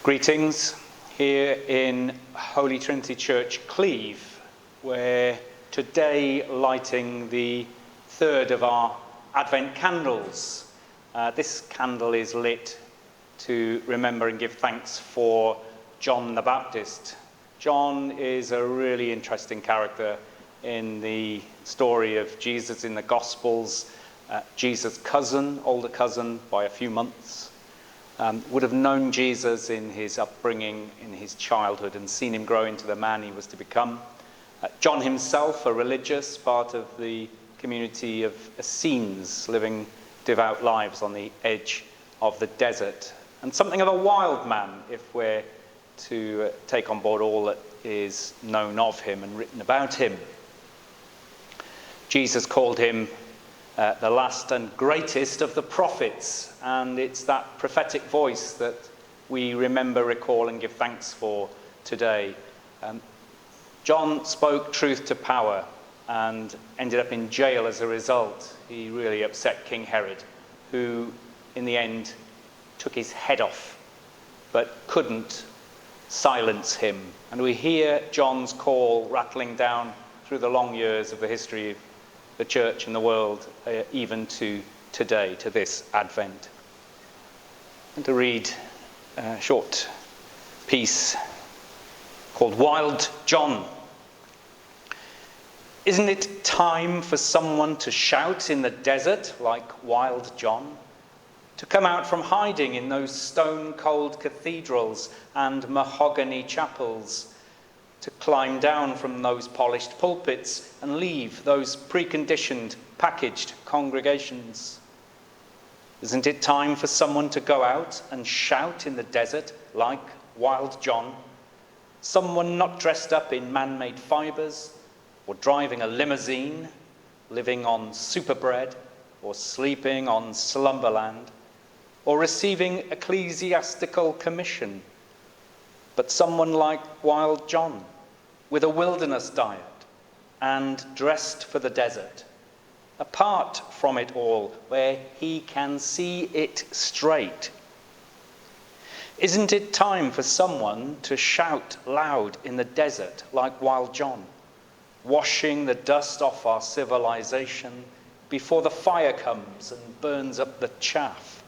Greetings here in Holy Trinity Church, Cleve. We're today lighting the third of our Advent candles. This candle is lit to remember and give thanks for John the Baptist. John is a really interesting character in the story of Jesus in the Gospels. Jesus' cousin, older cousin by a few months. Would have known Jesus in his upbringing, in his childhood, and seen him grow into the man he was to become. John himself, a religious, part of the community of Essenes, living devout lives on the edge of the desert, and something of a wild man, if we're to take on board all that is known of him and written about him. Jesus called him the last and greatest of the prophets, and it's that prophetic voice that we remember, recall, and give thanks for today. John spoke truth to power and ended up in jail as a result. He really upset King Herod, who in the end took his head off, but couldn't silence him. And we hear John's call rattling down through the long years of the history of the church and the world, even to today, to this Advent. And to read a short piece called Wild John. Isn't it time for someone to shout in the desert like Wild John? To come out from hiding in those stone-cold cathedrals and mahogany chapels? To climb down from those polished pulpits and leave those preconditioned, packaged congregations? Isn't it time for someone to go out and shout in the desert like Wild John? Someone not dressed up in man-made fibres, or driving a limousine, living on super bread, or sleeping on slumberland, or receiving ecclesiastical commission, but someone like Wild John, with a wilderness diet and dressed for the desert, apart from it all, where he can see it straight. Isn't it time for someone to shout loud in the desert like Wild John, washing the dust off our civilization before the fire comes and burns up the chaff,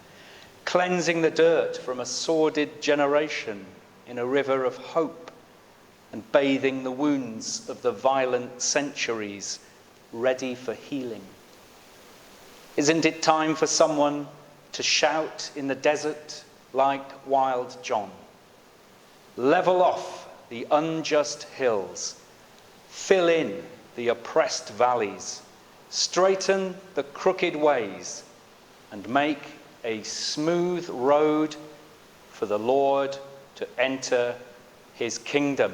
cleansing the dirt from a sordid generation in a river of hope, and bathing the wounds of the violent centuries, ready for healing? Isn't it time for someone to shout in the desert like Wild John? Level off the unjust hills, fill in the oppressed valleys, straighten the crooked ways, and make a smooth road for the Lord to enter his kingdom.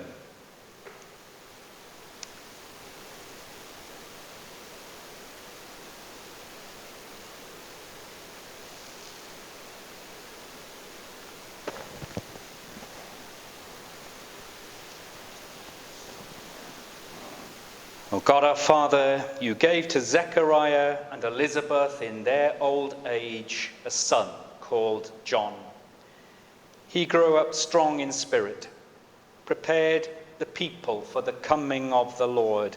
O God our Father, you gave to Zechariah and Elizabeth in their old age a son called John. He grew up strong in spirit, prepared the people for the coming of the Lord,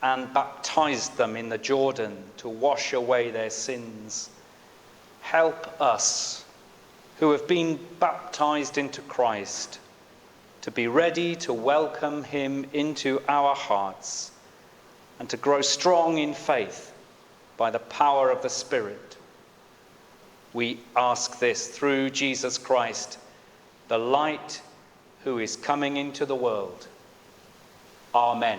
and baptized them in the Jordan to wash away their sins. Help us, who have been baptized into Christ, to be ready to welcome him into our hearts, and to grow strong in faith by the power of the Spirit. We ask this through Jesus Christ, the light who is coming into the world. Amen.